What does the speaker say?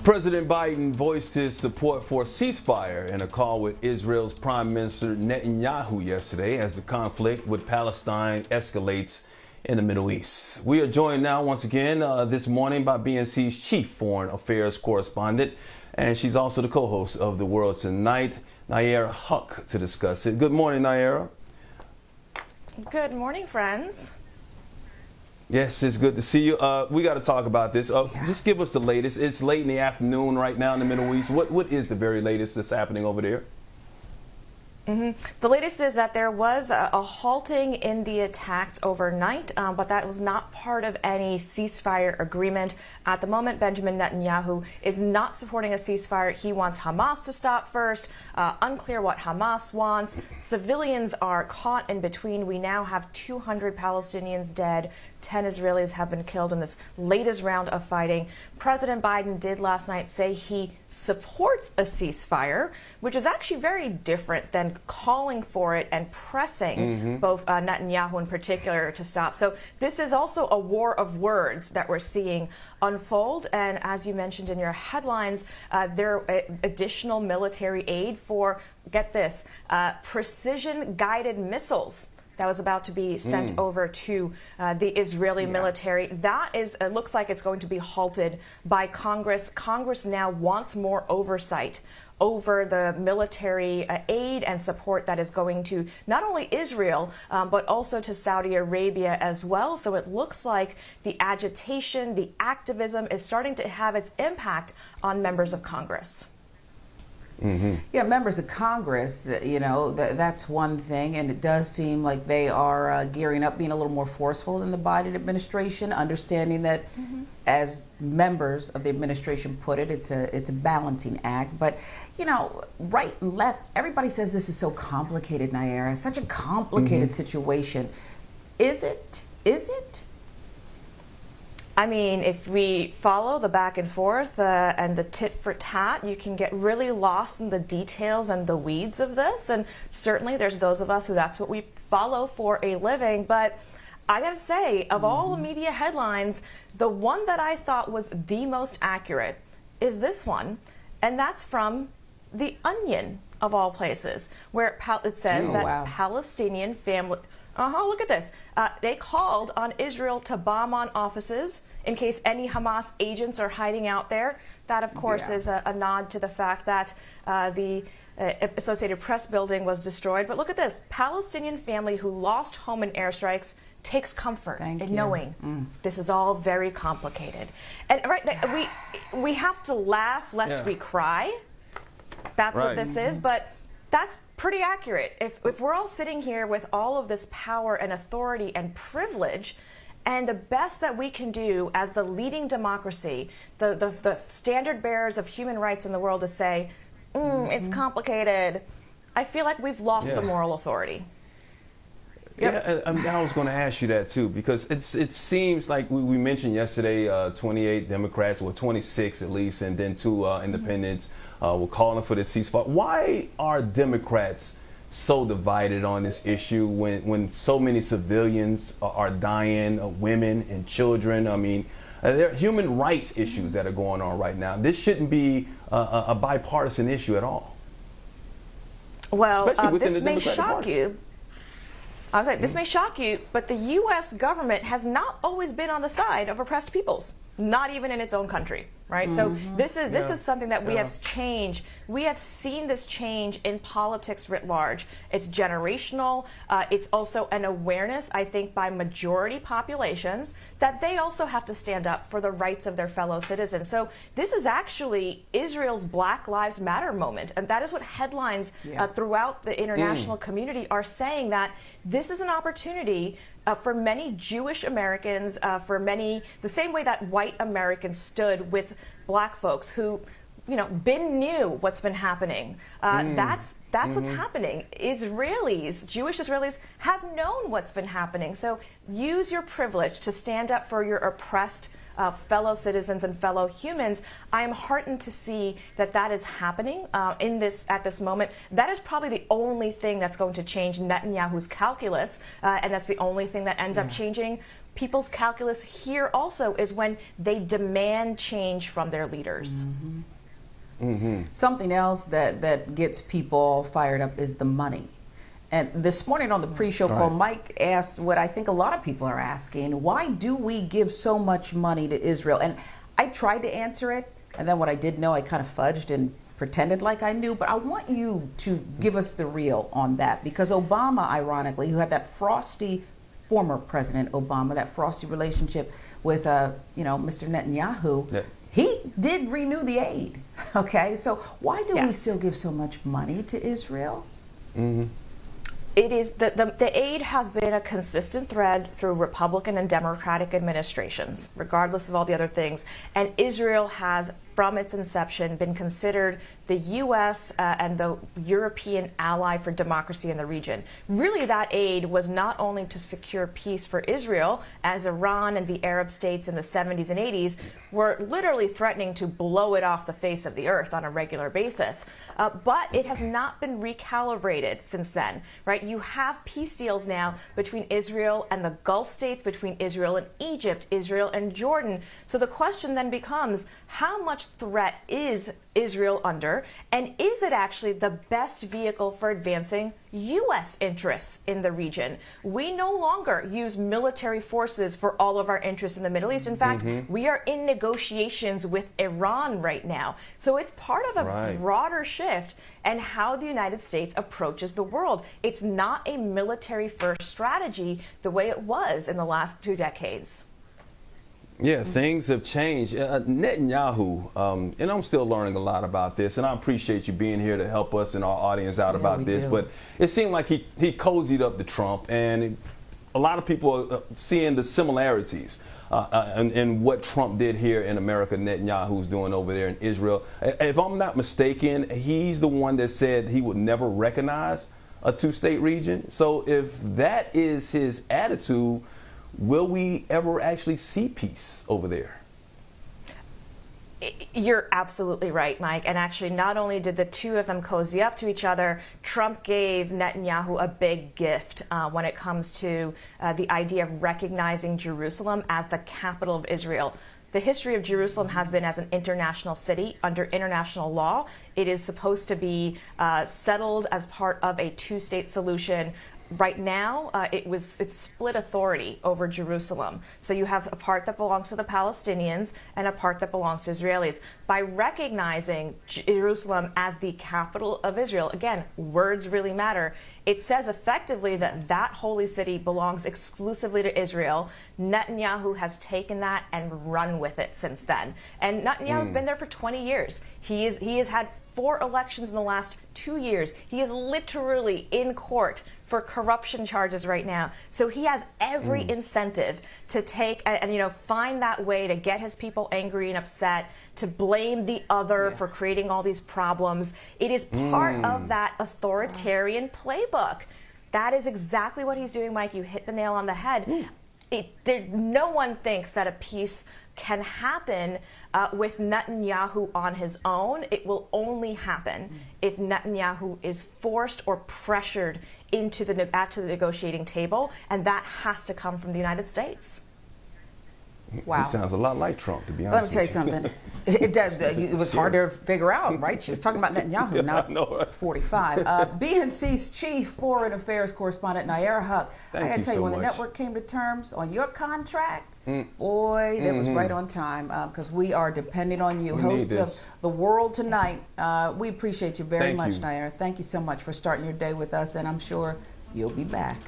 President Biden voiced his support for a ceasefire in a call with Israel's Prime Minister Netanyahu yesterday as the conflict with Palestine escalates in the Middle East. We are joined now once again this morning by BNC's chief foreign affairs correspondent, and she's also the co-host of The World Tonight, Nayyera Haq, to discuss it. Good morning, Nayyera. Good morning, friends. Yes, it's good to see you. We got to talk about this. Just give us the latest. It's late in the afternoon right now in the Middle East. What is the very latest that's happening over there? The latest is that there was a halting in the attacks overnight, but that was not part of any ceasefire agreement. At the moment, Benjamin Netanyahu is not supporting a ceasefire. He wants Hamas to stop first. Unclear what Hamas wants. Civilians are caught in between. We now have 200 Palestinians dead. 10 Israelis have been killed in this latest round of fighting. President Biden did last night say he supports a ceasefire, which is actually very different than calling for it and pressing both Netanyahu in particular to stop. So this is also a war of words that we're seeing unfold. And as you mentioned in your headlines, there are additional military aid for, get this, precision-guided missiles that was about to be sent over to the Israeli military. That is, it looks like it's going to be halted by Congress. Congress now wants more oversight over the military aid and support that is going to not only Israel, but also to Saudi Arabia as well. So it looks like the agitation, the activism is starting to have its impact on members of Congress. Yeah, members of Congress, you know, that's one thing, and it does seem like they are gearing up, being a little more forceful than the Biden administration, understanding that, as members of the administration put it, it's a balancing act. But, you know, right and left, everybody says this is so complicated, Nayyera, such a complicated situation. Is it? Is it? I mean, if we follow the back and forth and the tit for tat, you can get really lost in the details and the weeds of this. And certainly there's those of us who that's what we follow for a living. But I got to say, of all the media headlines, the one that I thought was the most accurate is this one. And that's from The Onion, of all places, where it says that Palestinian family... look at this. They called on Israel to bomb on offices in case any Hamas agents are hiding out there. That, of course, is a nod to the fact that the Associated Press building was destroyed. But look at this. Palestinian family who lost home in airstrikes takes comfort in knowing this is all very complicated. And we have to laugh lest we cry. That's what this is. But that's pretty accurate. If we're all sitting here with all of this power and authority and privilege, and the best that we can do as the leading democracy, the standard bearers of human rights in the world, is say, it's complicated, I feel like we've lost some moral authority. Yeah, I was going to ask you that too, because it seems like we mentioned yesterday 28 Democrats, or 26 at least, and then 2 independents were calling for this ceasefire. Why are Democrats so divided on this issue when so many civilians are dying, women and children? I mean, there are human rights issues that are going on right now. This shouldn't be a bipartisan issue at all. Well, this may shock you. I was like, this may shock you, but the U.S. government has not always been on the side of oppressed peoples, not even in its own country, right? So this is something that we have changed. We have seen this change in politics writ large. It's generational. It's also an awareness, I think, by majority populations that they also have to stand up for the rights of their fellow citizens. So this is actually Israel's Black Lives Matter moment, and that is what headlines throughout the international community are saying, that this is an opportunity for many Jewish Americans, for many, the same way that white Americans stood with black folks who, you know, knew what's been happening. That's what's happening. Israelis, Jewish Israelis, have known what's been happening. So use your privilege to stand up for your oppressed fellow citizens and fellow humans, I am heartened to see that that is happening at this moment. That is probably the only thing that's going to change Netanyahu's calculus, and that's the only thing that ends up changing people's calculus here also, is when they demand change from their leaders. Something else that gets people all fired up is the money. And this morning on the pre-show call, Mike asked what I think a lot of people are asking: why do we give so much money to Israel? And I tried to answer it, and then what I did know, I kind of fudged and pretended like I knew. But I want you to give us the real on that, because Obama, ironically, who had that frosty, former President Obama, that frosty relationship with Mr. Netanyahu, he did renew the aid. Okay, so why do we still give so much money to Israel? It is the aid has been a consistent thread through Republican and Democratic administrations, regardless of all the other things. And Israel has, from its inception, been considered the U.S. And the European ally for democracy in the region. Really, that aid was not only to secure peace for Israel, as Iran and the Arab states in the 70s and 80s were literally threatening to blow it off the face of the earth on a regular basis. But it has not been recalibrated since then, right? You have peace deals now between Israel and the Gulf states, between Israel and Egypt, Israel and Jordan. So the question then becomes, how much threat is Israel under, and is it actually the best vehicle for advancing U.S. interests in the region? We no longer use military forces for all of our interests in the Middle East. In fact, we are in negotiations with Iran right now. So it's part of a broader shift in how the United States approaches the world. It's not a military-first strategy the way it was in the last 2 decades. Yeah, things have changed. Netanyahu, and I'm still learning a lot about this, and I appreciate you being here to help us and our audience out about this, but it seemed like he cozied up to Trump, and a lot of people are seeing the similarities in what Trump did here in America, Netanyahu's doing over there in Israel. If I'm not mistaken, he's the one that said he would never recognize a two-state region. So if that is his attitude, will we ever actually see peace over there? You're absolutely right, Mike. And actually, not only did the two of them cozy up to each other, Trump gave Netanyahu a big gift when it comes to the idea of recognizing Jerusalem as the capital of Israel. The history of Jerusalem has been as an international city under international law. It is supposed to be settled as part of a two-state solution. Right now, it's split authority over Jerusalem. So you have a part that belongs to the Palestinians and a part that belongs to Israelis. By recognizing Jerusalem as the capital of Israel, again, words really matter. It says effectively that that holy city belongs exclusively to Israel. Netanyahu has taken that and run with it since then. And Netanyahu's been there for 20 years. He has had 4 elections in the last 2 years. He is literally in court for corruption charges right now. So he has every incentive to take and find that way to get his people angry and upset, to blame the other for creating all these problems. It is part of that authoritarian playbook. That is exactly what he's doing, Mike. You hit the nail on the head. No one thinks that a peace can happen with Netanyahu on his own. It will only happen if Netanyahu is forced or pressured into the negotiating table, and that has to come from the United States. Wow. He sounds a lot like Trump, to be Let honest. me tell you something. It does. It was hard to figure out, right? She was talking about Netanyahu, not 45. BNC's chief foreign affairs correspondent, Nayyera Haq. I got to tell you, when the network came to terms on your contract, boy, that was right on time, because we are depending on you. Host of The World Tonight. We appreciate you very much, Nayyera. Thank you so much for starting your day with us, and I'm sure you'll be back.